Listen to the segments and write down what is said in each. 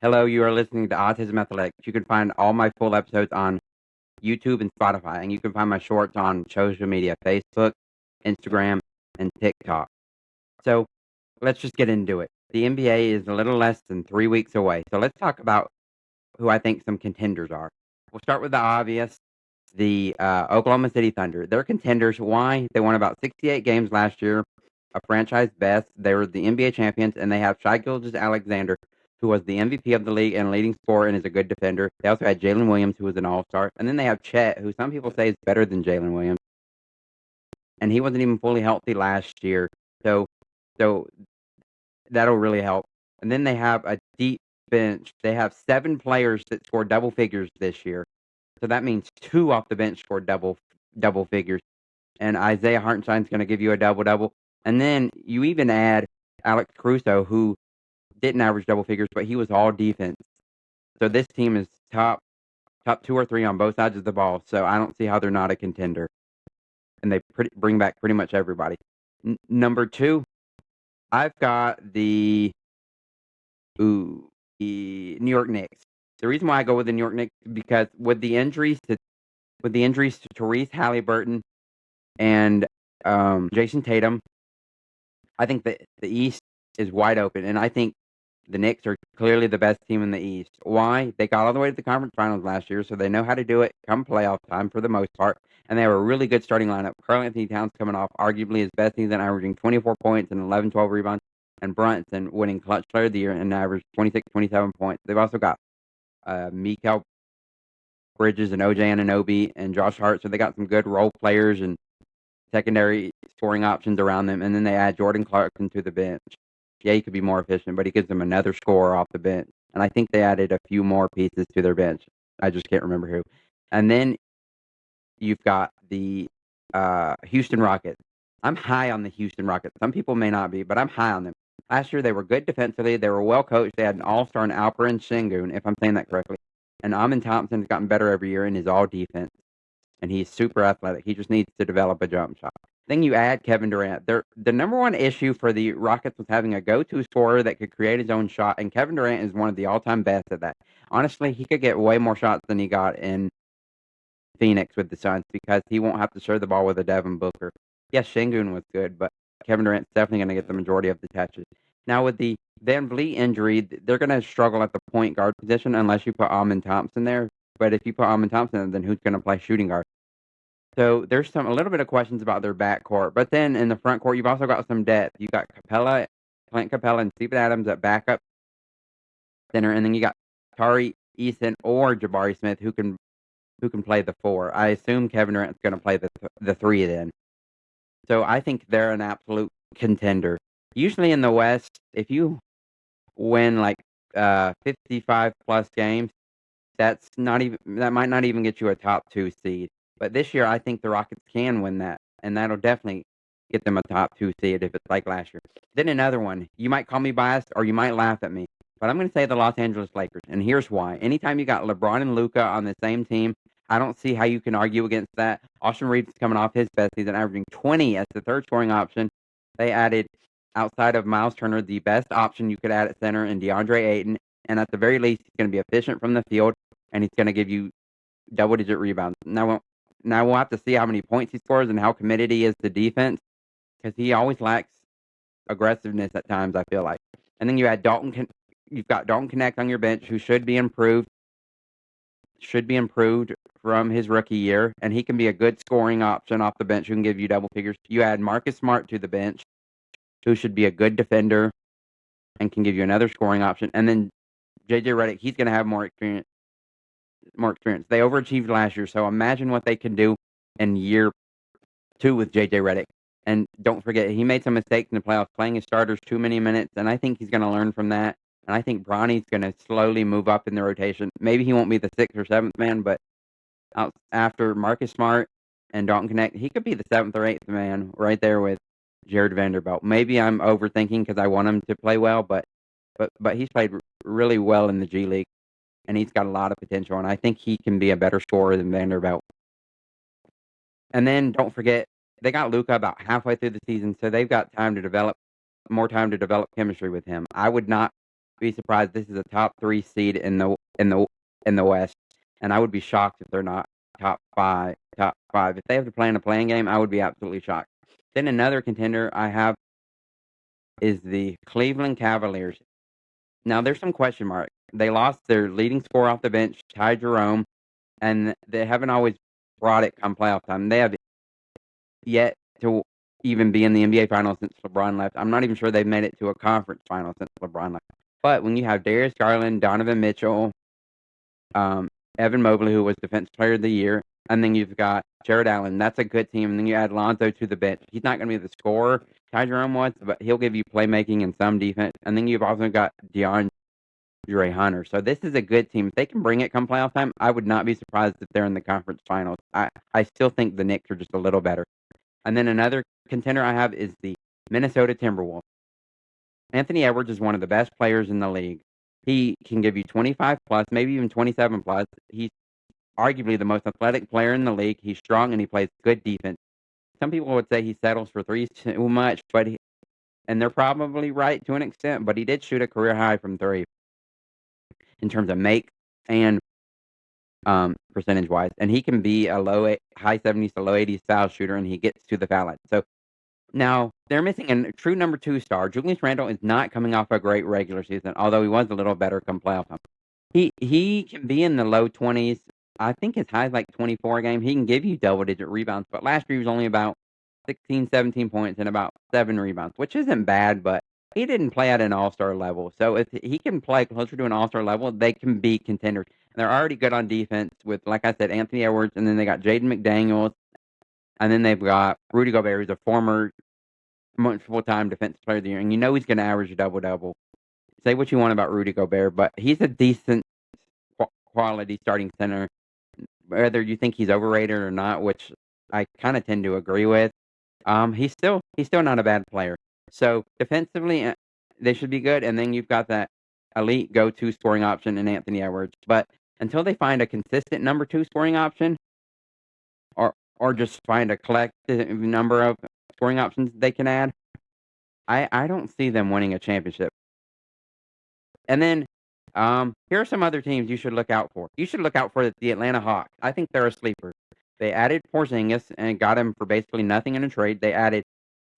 Hello, you are listening to Autism Athletics. You can find all my full episodes on YouTube and Spotify, and you can find my shorts on social media, Facebook, Instagram, and TikTok. So let's just get into it. The NBA is a little less than 3 weeks away. So let's talk about who I think some contenders are. We'll start with the obvious, the Oklahoma City Thunder. They're contenders. Why? They won about 68 games last year, a franchise best. They were the NBA champions, and they have Shai Gilgeous-Alexander, who was the MVP of the league and leading scorer and is a good defender. They also had Jalen Williams, who was an all-star. And then they have Chet, who some people say is better than Jalen Williams. And he wasn't even fully healthy last year. So that'll really help. And then they have a deep bench. They have 7 players that scored double figures this year. So that means 2 off the bench scored double figures. And Isaiah Hartenstein's going to give you a double-double. And then you even add Alex Caruso, who didn't average double figures, but he was all defense. So this team is top 2 or 3 on both sides of the ball. So I don't see how they're not a contender. And they bring back pretty much everybody. Number 2, I've got the New York Knicks. The reason why I go with the New York Knicks is because with the injuries to Therese Halliburton and Jason Tatum, I think that the East is wide open, and I think the Knicks are clearly the best team in the East. Why? They got all the way to the conference finals last year, so they know how to do it come playoff time for the most part, and they have a really good starting lineup. Karl Anthony Towns coming off arguably his best season, averaging 24 points and 11, 12 rebounds, and Brunson winning Clutch Player of the Year and averaged 26, 27 points. They've also got Mikal Bridges and OJ Anunoby and Josh Hart, so they got some good role players and secondary scoring options around them, and then they add Jordan Clarkson to the bench. Yeah, he could be more efficient, but he gives them another scorer off the bench. And I think they added a few more pieces to their bench. I just can't remember who. And then you've got the Houston Rockets. I'm high on the Houston Rockets. Some people may not be, but I'm high on them. Last year, they were good defensively. They were well coached. They had an all-star in Alperen Sengun, if I'm saying that correctly. And Amin Thompson has gotten better every year and is all defense. And he's super athletic. He just needs to develop a jump shot. Then you add Kevin Durant. The number one issue for the Rockets was having a go-to scorer that could create his own shot, and Kevin Durant is one of the all-time best at that. Honestly, he could get way more shots than he got in Phoenix with the Suns because he won't have to share the ball with a Devin Booker. Yes, Sengun was good, but Kevin Durant's definitely going to get the majority of the touches. Now, with the Van Vliet injury, they're going to struggle at the point guard position unless you put Amin Thompson there. But if you put Amin Thompson, then who's going to play shooting guard? So there's a little bit of questions about their backcourt. But then in the front court, you've also got some depth. You've got Clint Capella, and Steven Adams at backup center. And then you got Tari Eason or Jabari Smith who can play the 4. I assume Kevin Durant's going to play the 3 then. So I think they're an absolute contender. Usually in the West, if you win like 55 plus games, that might not even get you a top 2 seed. But this year, I think the Rockets can win that, and that'll definitely get them a top 2 seed if it's like last year. Then another one. You might call me biased, or you might laugh at me, but I'm going to say the Los Angeles Lakers, and here's why. Anytime you got LeBron and Luka on the same team, I don't see how you can argue against that. Austin Reeves is coming off his best season, averaging 20 as the third scoring option. They added, outside of Miles Turner, the best option you could add at center in DeAndre Ayton, and at the very least, he's going to be efficient from the field, and he's going to give you double-digit rebounds. Now we'll have to see how many points he scores and how committed he is to defense, because he always lacks aggressiveness at times, I feel like. And then you add you've got Dalton Connect on your bench, who should be improved from his rookie year, and he can be a good scoring option off the bench who can give you double figures. You add Marcus Smart to the bench, who should be a good defender and can give you another scoring option. And then JJ Redick, he's going to have more experience. They overachieved last year, so imagine what they can do in year 2 with JJ Redick. And don't forget, he made some mistakes in the playoffs, playing his starters too many minutes, and I think he's going to learn from that. And I think Bronny's going to slowly move up in the rotation. Maybe he won't be the 6th or 7th man, but after Marcus Smart and Dalton Connect, he could be the 7th or 8th man right there with Jared Vanderbilt. Maybe I'm overthinking because I want him to play well, but he's played really well in the G League, and he's got a lot of potential, and I think he can be a better scorer than Vanderbilt. And then don't forget, they got Luka about halfway through the season, so they've got more time to develop chemistry with him. I would not be surprised. This is a top 3 seed in the West, and I would be shocked if they're not top 5. Top 5. If they have to play in a playing game, I would be absolutely shocked. Then another contender I have is the Cleveland Cavaliers. Now, there's some question marks. They lost their leading scorer off the bench, Ty Jerome, and they haven't always brought it come playoff time. They have yet to even be in the NBA Finals since LeBron left. I'm not even sure they've made it to a conference final since LeBron left. But when you have Darius Garland, Donovan Mitchell, um, Evan Mobley, who was Defensive Player of the Year, and then you've got Jared Allen, that's a good team. And then you add Lonzo to the bench. He's not going to be the scorer Ty Jerome was, but he'll give you playmaking and some defense. And then you've also got DeAndre Hunter. So this is a good team. If they can bring it come playoff time, I would not be surprised if they're in the conference finals. I still think the Knicks are just a little better. And then another contender I have is the Minnesota Timberwolves. Anthony Edwards is one of the best players in the league. He can give you 25 plus, maybe even 27 plus. He's arguably the most athletic player in the league. He's strong and he plays good defense. Some people would say he settles for threes too much, and they're probably right to an extent, but he did shoot a career high from three in terms of make and percentage wise. And he can be a high 70s to low 80s foul shooter, and he gets to the foul line. So now they're missing a true number 2 star. Julius Randle is not coming off a great regular season, although he was a little better come playoff time. He can be in the low 20s. I think his high is like 24 a game. He can give you double-digit rebounds, but last year he was only about 16, 17 points and about 7 rebounds, which isn't bad, but he didn't play at an all-star level. So if he can play closer to an all-star level, they can be contenders. And they're already good on defense with, like I said, Anthony Edwards, and then they got Jaden McDaniels, and then they've got Rudy Gobert, who's a former multiple-time defensive player of the year, and you know he's going to average a double-double. Say what you want about Rudy Gobert, but he's a decent quality starting center, whether you think he's overrated or not, which I kind of tend to agree with. He's still not a bad player. So defensively, they should be good, and then you've got that elite go-to scoring option in Anthony Edwards. But until they find a consistent number 2 scoring option, or just find a collective number of scoring options they can add, I don't see them winning a championship. And then here are some other teams you should look out for. You should look out for the Atlanta Hawks. I think they're a sleeper. They added Porzingis and got him for basically nothing in a trade. They added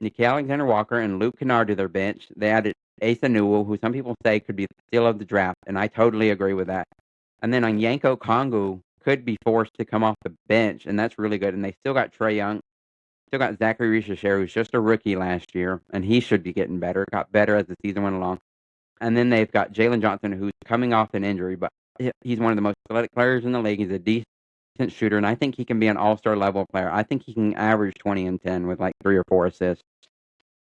Nickeil Alexander-Walker and Luke Kennard to their bench. They added Asa Newell, who some people say could be the steal of the draft, and I totally agree with that. And then Onyanko Kongu could be forced to come off the bench, and that's really good. And they still got Trae Young, still got Zachary Richardson, who's just a rookie last year, and he should be getting better. Got better as the season went along. And then they've got Jalen Johnson, who's coming off an injury, but he's one of the most athletic players in the league. He's a decent shooter, and I think he can be an all-star level player. I think he can average 20 and 10 with like 3 or 4 assists.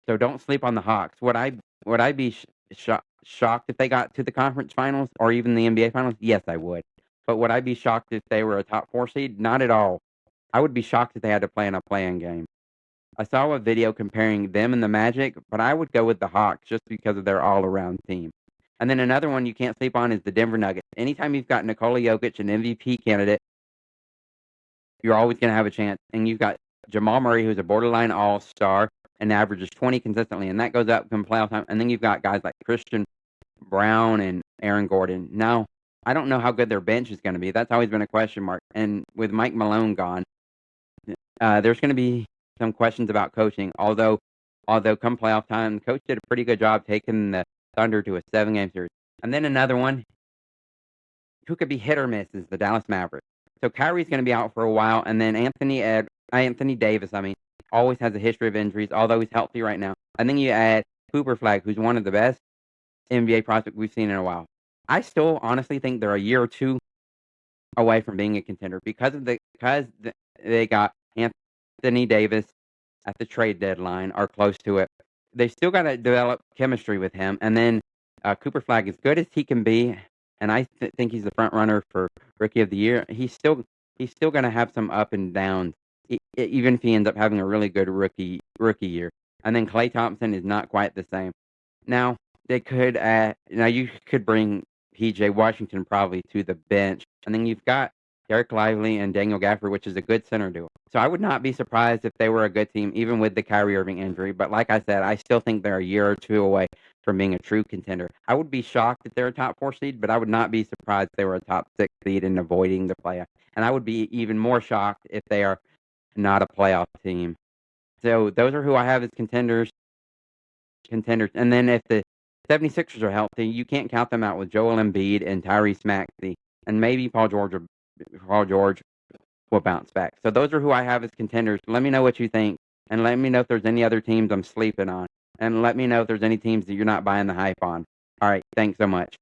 So don't sleep on the Hawks. Would I be shocked if they got to the conference finals or even the NBA finals? Yes, I would. But would I be shocked if they were a top 4 seed? Not at all. I would be shocked if they had to play in a play-in game. I saw a video comparing them and the Magic, but I would go with the Hawks just because of their all-around team. And then another one you can't sleep on is the Denver Nuggets. Anytime you've got Nikola Jokic, an MVP candidate, you're always going to have a chance. And you've got Jamal Murray, who's a borderline all-star and averages 20 consistently, and that goes up come playoff time. And then you've got guys like Christian Brown and Aaron Gordon. Now, I don't know how good their bench is going to be. That's always been a question mark. And with Mike Malone gone, there's going to be some questions about coaching. Although come playoff time, the coach did a pretty good job taking the Thunder to a 7-game series. And then another one who could be hit or miss is the Dallas Mavericks. So Kyrie's going to be out for a while, and then Anthony Davis, always has a history of injuries, although he's healthy right now. And then you add Cooper Flag, who's one of the best NBA prospects we've seen in a while. I still honestly think they're a year or two away from being a contender because they got Anthony Davis at the trade deadline or close to it. They still got to develop chemistry with him. And then Cooper Flag, as good as he can be, and I think he's the front runner for Rookie of the Year, he's still going to have some up and downs, even if he ends up having a really good rookie year. And then Klay Thompson is not quite the same. Now, you could bring P.J. Washington probably to the bench. And then you've got Derek Lively and Daniel Gafford, which is a good center duo. So I would not be surprised if they were a good team, even with the Kyrie Irving injury. But like I said, I still think they're a year or two away from being a true contender. I would be shocked if they're a top 4 seed, but I would not be surprised if they were a top 6 seed and avoiding the playoff. And I would be even more shocked if they are not a playoff team. So those are who I have as contenders. And then if the 76ers are healthy, you can't count them out with Joel Embiid and Tyrese Maxey, and maybe Paul George will bounce back. So those are who I have as contenders. Let me know what you think, and let me know if there's any other teams I'm sleeping on, and let me know if there's any teams that you're not buying the hype on. All right, thanks so much.